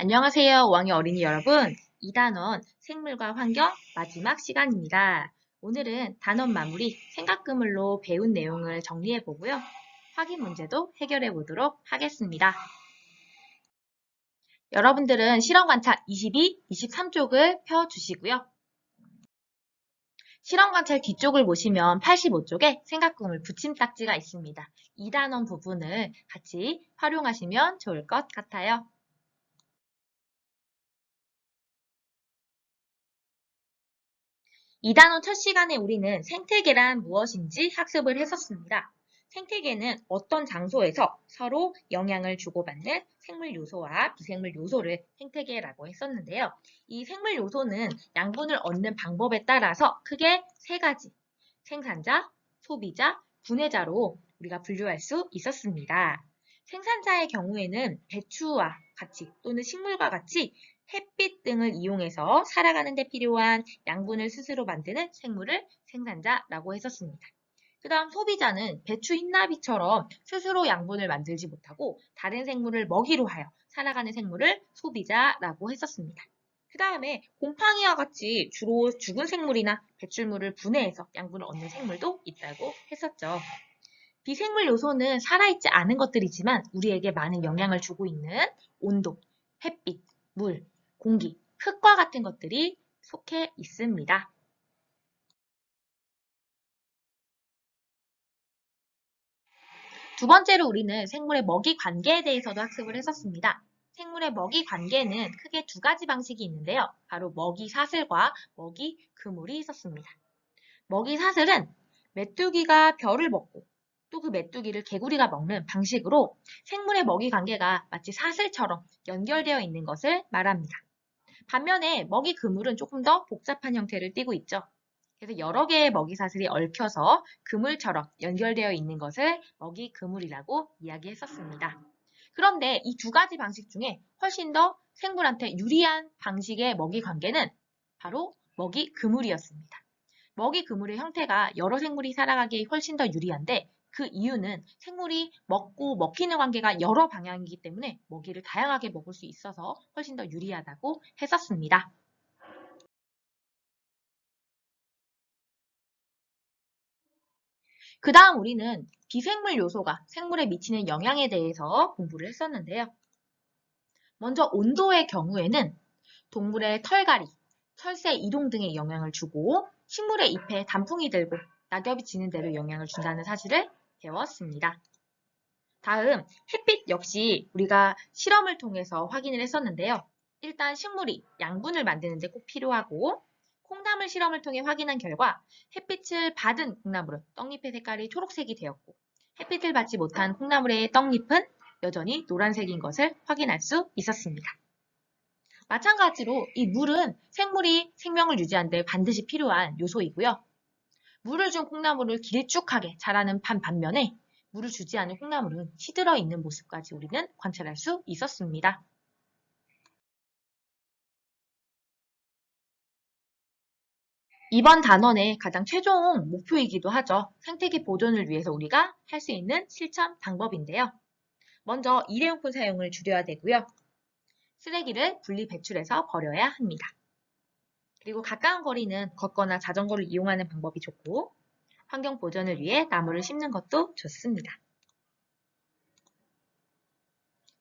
안녕하세요, 5학년 어린이 여러분. 2단원 생물과 환경 마지막 시간입니다. 오늘은 단원 마무리 생각그물로 배운 내용을 정리해 보고요. 확인 문제도 해결해 보도록 하겠습니다. 여러분들은 실험 관찰 22, 23쪽을 펴주시고요. 실험 관찰 뒤쪽을 보시면 85쪽에 생각그물 붙임딱지가 있습니다. 2단원 부분을 같이 활용하시면 좋을 것 같아요. 2단원 첫 시간에 우리는 생태계란 무엇인지 학습을 했었습니다. 생태계는 어떤 장소에서 서로 영향을 주고받는 생물 요소와 비생물 요소를 생태계라고 했었는데요. 이 생물 요소는 양분을 얻는 방법에 따라서 크게 세 가지, 생산자, 소비자, 분해자로 우리가 분류할 수 있었습니다. 생산자의 경우에는 배추와 같이 또는 식물과 같이 햇빛 등을 이용해서 살아가는 데 필요한 양분을 스스로 만드는 생물을 생산자라고 했었습니다. 그 다음 소비자는 배추 흰나비처럼 스스로 양분을 만들지 못하고 다른 생물을 먹이로 하여 살아가는 생물을 소비자라고 했었습니다. 그 다음에 곰팡이와 같이 주로 죽은 생물이나 배출물을 분해해서 양분을 얻는 생물도 있다고 했었죠. 비생물 요소는 살아있지 않은 것들이지만 우리에게 많은 영향을 주고 있는 온도, 햇빛, 물, 공기, 흙과 같은 것들이 속해 있습니다. 두 번째로 우리는 생물의 먹이 관계에 대해서도 학습을 했었습니다. 생물의 먹이 관계는 크게 두 가지 방식이 있는데요. 바로 먹이 사슬과 먹이 그물이 있었습니다. 먹이 사슬은 메뚜기가 벼를 먹고 또 그 메뚜기를 개구리가 먹는 방식으로 생물의 먹이 관계가 마치 사슬처럼 연결되어 있는 것을 말합니다. 반면에 먹이 그물은 조금 더 복잡한 형태를 띠고 있죠. 그래서 여러 개의 먹이 사슬이 얽혀서 그물처럼 연결되어 있는 것을 먹이 그물이라고 이야기했었습니다. 그런데 이 두 가지 방식 중에 훨씬 더 생물한테 유리한 방식의 먹이 관계는 바로 먹이 그물이었습니다. 먹이 그물의 형태가 여러 생물이 살아가기에 훨씬 더 유리한데 그 이유는 생물이 먹고 먹히는 관계가 여러 방향이기 때문에 먹이를 다양하게 먹을 수 있어서 훨씬 더 유리하다고 했었습니다. 그 다음 우리는 비생물 요소가 생물에 미치는 영향에 대해서 공부를 했었는데요. 먼저 온도의 경우에는 동물의 털갈이, 철새 이동 등에 영향을 주고 식물의 잎에 단풍이 들고 낙엽이 지는 대로 영향을 준다는 사실을 배웠습니다. 다음 햇빛 역시 우리가 실험을 통해서 확인을 했었는데요. 일단 식물이 양분을 만드는 데 꼭 필요하고 콩나물 실험을 통해 확인한 결과 햇빛을 받은 콩나물은 떡잎의 색깔이 초록색이 되었고 햇빛을 받지 못한 콩나물의 떡잎은 여전히 노란색인 것을 확인할 수 있었습니다. 마찬가지로 이 물은 생물이 생명을 유지하는 데 반드시 필요한 요소이고요. 물을 준 콩나물을 길쭉하게 자라는 반면에 물을 주지 않은 콩나물은 시들어 있는 모습까지 우리는 관찰할 수 있었습니다. 이번 단원의 가장 최종 목표이기도 하죠. 생태계 보존을 위해서 우리가 할 수 있는 실천 방법인데요. 먼저 일회용품 사용을 줄여야 되고요. 쓰레기를 분리 배출해서 버려야 합니다. 그리고 가까운 거리는 걷거나 자전거를 이용하는 방법이 좋고 환경 보존을 위해 나무를 심는 것도 좋습니다.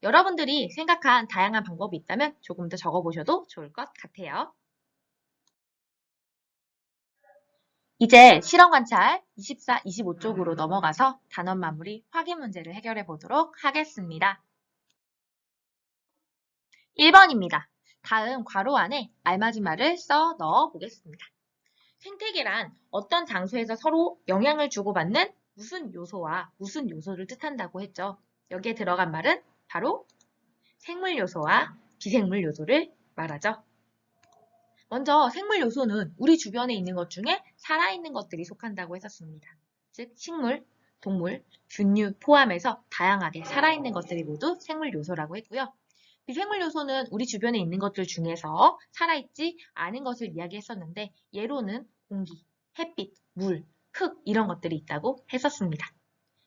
여러분들이 생각한 다양한 방법이 있다면 조금 더 적어보셔도 좋을 것 같아요. 이제 실험 관찰 24, 25쪽으로 넘어가서 단원 마무리 확인 문제를 해결해 보도록 하겠습니다. 1번입니다. 다음 괄호 안에 알맞은 말을 써 넣어 보겠습니다. 생태계란 어떤 장소에서 서로 영향을 주고받는 무슨 요소와 무슨 요소를 뜻한다고 했죠. 여기에 들어간 말은 바로 생물 요소와 비생물 요소를 말하죠. 먼저 생물 요소는 우리 주변에 있는 것 중에 살아있는 것들이 속한다고 했었습니다. 즉 식물, 동물, 균류 포함해서 다양하게 살아있는 것들이 모두 생물 요소라고 했고요. 비생물 요소는 우리 주변에 있는 것들 중에서 살아있지 않은 것을 이야기했었는데 예로는 공기, 햇빛, 물, 흙 이런 것들이 있다고 했었습니다.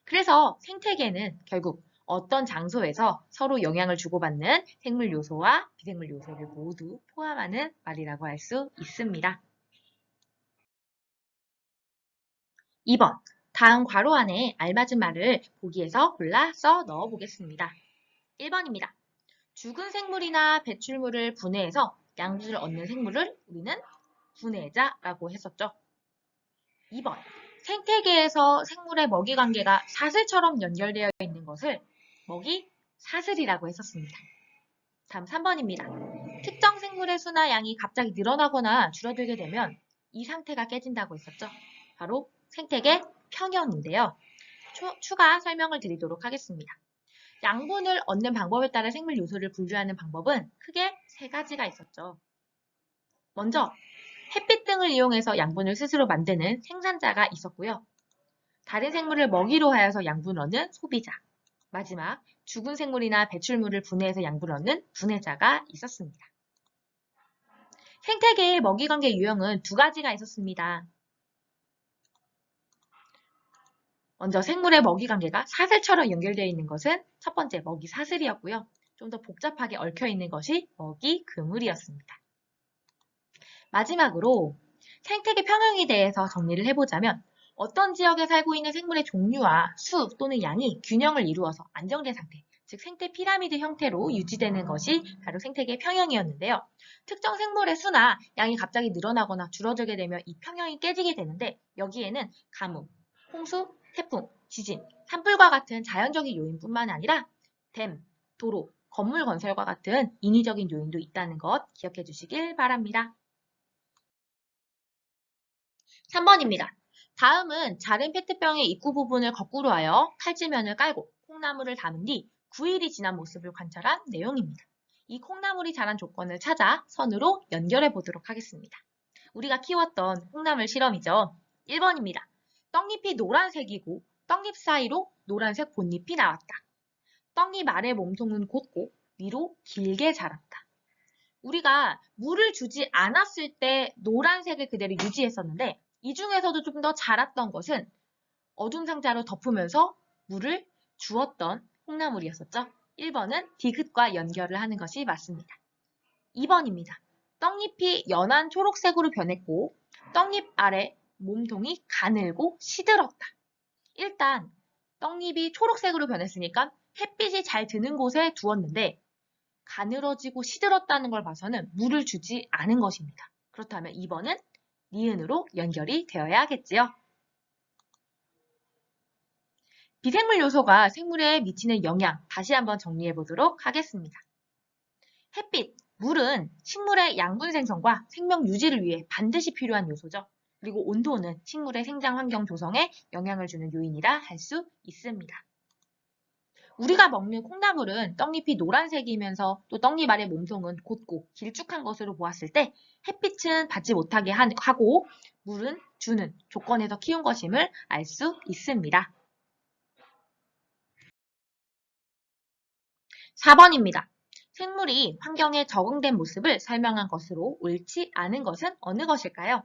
그래서 생태계는 결국 어떤 장소에서 서로 영향을 주고받는 생물 요소와 비생물 요소를 모두 포함하는 말이라고 할 수 있습니다. 2번. 다음 괄호 안에 알맞은 말을 보기에서 골라 써 넣어 보겠습니다. 1번입니다. 죽은 생물이나 배출물을 분해해서 양분을 얻는 생물을 우리는 분해자라고 했었죠. 2번. 생태계에서 생물의 먹이 관계가 사슬처럼 연결되어 있는 것을 먹이 사슬이라고 했었습니다. 다음 3번입니다. 특정 생물의 수나 양이 갑자기 늘어나거나 줄어들게 되면 이 상태가 깨진다고 했었죠. 바로 생태계 평형인데요. 추가 설명을 드리도록 하겠습니다. 양분을 얻는 방법에 따라 생물 요소를 분류하는 방법은 크게 세 가지가 있었죠. 먼저 햇빛 등을 이용해서 양분을 스스로 만드는 생산자가 있었고요. 다른 생물을 먹이로 하여서 양분을 얻는 소비자. 마지막 죽은 생물이나 배출물을 분해해서 양분을 얻는 분해자가 있었습니다. 생태계의 먹이관계 유형은 두 가지가 있었습니다. 먼저 생물의 먹이관계가 사슬처럼 연결되어 있는 것은 첫 번째 먹이 사슬이었고요. 좀 더 복잡하게 얽혀 있는 것이 먹이 그물이었습니다. 마지막으로 생태계 평형에 대해서 정리를 해보자면 어떤 지역에 살고 있는 생물의 종류와 수 또는 양이 균형을 이루어서 안정된 상태, 즉 생태 피라미드 형태로 유지되는 것이 바로 생태계 평형이었는데요. 특정 생물의 수나 양이 갑자기 늘어나거나 줄어들게 되면 이 평형이 깨지게 되는데 여기에는 가뭄, 홍수, 태풍, 지진, 산불과 같은 자연적인 요인뿐만 아니라 댐, 도로, 건물 건설과 같은 인위적인 요인도 있다는 것 기억해 주시길 바랍니다. 3번입니다. 다음은 자른 페트병의 입구 부분을 거꾸로 하여 칼질면을 깔고 콩나물을 담은 뒤 9일이 지난 모습을 관찰한 내용입니다. 이 콩나물이 자란 조건을 찾아 선으로 연결해 보도록 하겠습니다. 우리가 키웠던 콩나물 실험이죠. 1번입니다. 떡잎이 노란색이고 떡잎 사이로 노란색 본잎이 나왔다. 떡잎 아래 몸통은 곧고 위로 길게 자랐다. 우리가 물을 주지 않았을 때 노란색을 그대로 유지했었는데 이 중에서도 좀 더 자랐던 것은 어두운 상자로 덮으면서 물을 주었던 콩나물이었었죠. 1번은 디귿과 연결을 하는 것이 맞습니다. 2번입니다. 떡잎이 연한 초록색으로 변했고 떡잎 아래 몸통이 가늘고 시들었다. 일단 떡잎이 초록색으로 변했으니까 햇빛이 잘 드는 곳에 두었는데 가늘어지고 시들었다는 걸 봐서는 물을 주지 않은 것입니다. 그렇다면 2번은 니은으로 연결이 되어야겠지요. 비생물 요소가 생물에 미치는 영향 다시 한번 정리해 보도록 하겠습니다. 햇빛, 물은 식물의 양분 생성과 생명 유지를 위해 반드시 필요한 요소죠. 그리고 온도는 식물의 생장 환경 조성에 영향을 주는 요인이라 할 수 있습니다. 우리가 먹는 콩나물은 떡잎이 노란색이면서 또 떡잎 아래 몸통은 곧고 길쭉한 것으로 보았을 때 햇빛은 받지 못하게 하고 물은 주는 조건에서 키운 것임을 알 수 있습니다. 4번입니다. 생물이 환경에 적응된 모습을 설명한 것으로 옳지 않은 것은 어느 것일까요?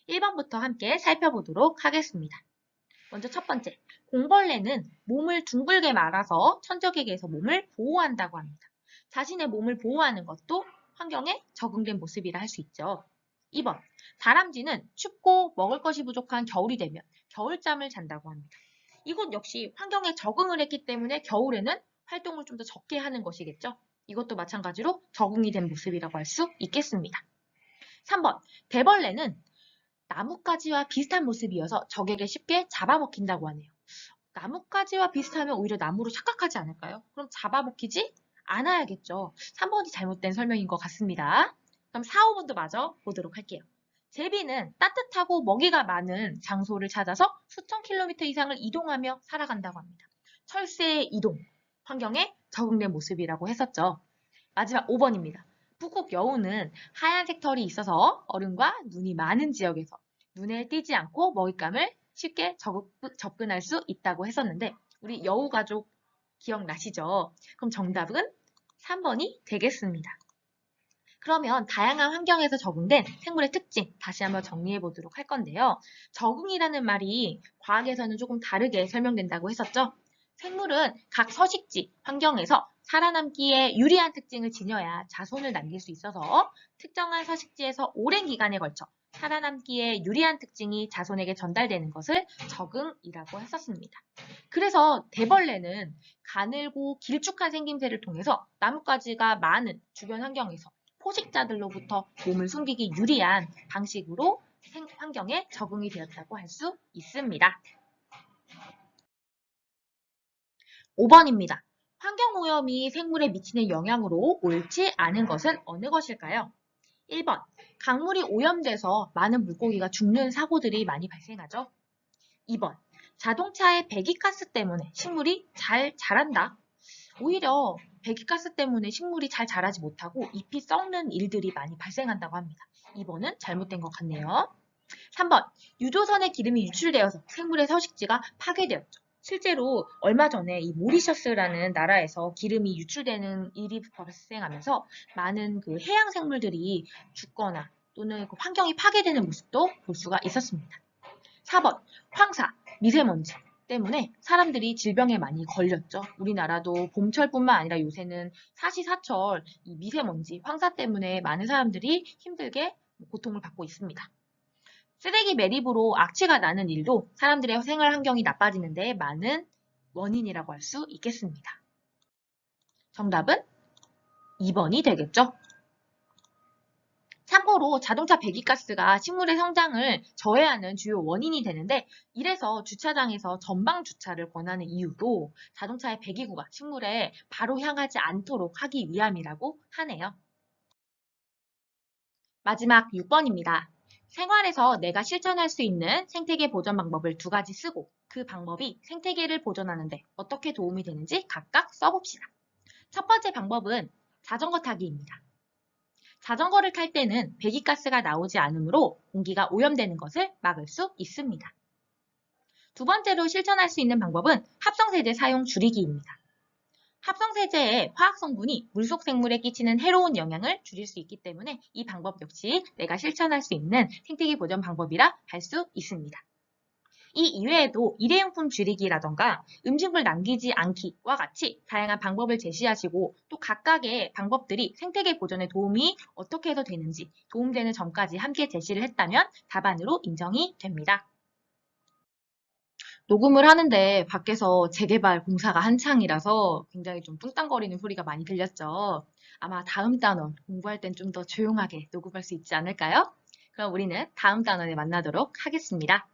1번부터 함께 살펴보도록 하겠습니다. 먼저 첫 번째, 공벌레는 몸을 둥글게 말아서 천적에게서 몸을 보호한다고 합니다. 자신의 몸을 보호하는 것도 환경에 적응된 모습이라 할 수 있죠. 2번, 다람쥐는 춥고 먹을 것이 부족한 겨울이 되면 겨울잠을 잔다고 합니다. 이것 역시 환경에 적응을 했기 때문에 겨울에는 활동을 좀 더 적게 하는 것이겠죠. 이것도 마찬가지로 적응이 된 모습이라고 할 수 있겠습니다. 3번, 대벌레는 나뭇가지와 비슷한 모습이어서 적에게 쉽게 잡아먹힌다고 하네요. 나뭇가지와 비슷하면 오히려 나무로 착각하지 않을까요? 그럼 잡아먹히지 않아야겠죠. 3번이 잘못된 설명인 것 같습니다. 그럼 4, 5번도 마저 보도록 할게요. 제비는 따뜻하고 먹이가 많은 장소를 찾아서 수천 킬로미터 이상을 이동하며 살아간다고 합니다. 철새의 이동, 환경에 적응된 모습이라고 했었죠. 마지막 5번입니다. 북극 여우는 하얀색 털이 있어서 얼음과 눈이 많은 지역에서 눈에 띄지 않고 먹잇감을 쉽게 접근할 수 있다고 했었는데 우리 여우 가족 기억나시죠? 그럼 정답은 3번이 되겠습니다. 그러면 다양한 환경에서 적응된 생물의 특징 다시 한번 정리해 보도록 할 건데요. 적응이라는 말이 과학에서는 조금 다르게 설명된다고 했었죠. 생물은 각 서식지, 환경에서 살아남기에 유리한 특징을 지녀야 자손을 남길 수 있어서 특정한 서식지에서 오랜 기간에 걸쳐 살아남기에 유리한 특징이 자손에게 전달되는 것을 적응이라고 했었습니다. 그래서 대벌레는 가늘고 길쭉한 생김새를 통해서 나뭇가지가 많은 주변 환경에서 포식자들로부터 몸을 숨기기 유리한 방식으로 환경에 적응이 되었다고 할 수 있습니다. 5번입니다. 환경오염이 생물에 미치는 영향으로 옳지 않은 것은 어느 것일까요? 1번. 강물이 오염돼서 많은 물고기가 죽는 사고들이 많이 발생하죠. 2번. 자동차의 배기가스 때문에 식물이 잘 자란다. 오히려 배기가스 때문에 식물이 잘 자라지 못하고 잎이 썩는 일들이 많이 발생한다고 합니다. 2번은 잘못된 것 같네요. 3번. 유조선의 기름이 유출되어서 생물의 서식지가 파괴되었죠. 실제로 얼마 전에 이 모리셔스라는 나라에서 기름이 유출되는 일이 발생하면서 많은 그 해양 생물들이 죽거나 또는 그 환경이 파괴되는 모습도 볼 수가 있었습니다. 4번. 황사, 미세먼지 때문에 사람들이 질병에 많이 걸렸죠. 우리나라도 봄철뿐만 아니라 요새는 사시사철 이 미세먼지, 황사 때문에 많은 사람들이 힘들게 고통을 받고 있습니다. 쓰레기 매립으로 악취가 나는 일도 사람들의 생활 환경이 나빠지는데 많은 원인이라고 할 수 있겠습니다. 정답은 2번이 되겠죠. 참고로 자동차 배기가스가 식물의 성장을 저해하는 주요 원인이 되는데 이래서 주차장에서 전방 주차를 권하는 이유도 자동차의 배기구가 식물에 바로 향하지 않도록 하기 위함이라고 하네요. 마지막 6번입니다. 생활에서 내가 실천할 수 있는 생태계 보존 방법을 2가지 쓰고 그 방법이 생태계를 보존하는데 어떻게 도움이 되는지 각각 써봅시다. 첫 번째 방법은 자전거 타기입니다. 자전거를 탈 때는 배기가스가 나오지 않으므로 공기가 오염되는 것을 막을 수 있습니다. 두 번째로 실천할 수 있는 방법은 합성세제 사용 줄이기입니다. 합성세제의 화학성분이 물속 생물에 끼치는 해로운 영향을 줄일 수 있기 때문에 이 방법 역시 내가 실천할 수 있는 생태계 보존 방법이라 할 수 있습니다. 이 이외에도 일회용품 줄이기라던가 음식물 남기지 않기와 같이 다양한 방법을 제시하시고 또 각각의 방법들이 생태계 보존에 도움이 어떻게 해서 되는지 도움되는 점까지 함께 제시를 했다면 답안으로 인정이 됩니다. 녹음을 하는데 밖에서 재개발 공사가 한창이라서 굉장히 좀 뚱땅거리는 소리가 많이 들렸죠. 아마 다음 단원 공부할 땐 좀 더 조용하게 녹음할 수 있지 않을까요? 그럼 우리는 다음 단원에 만나도록 하겠습니다.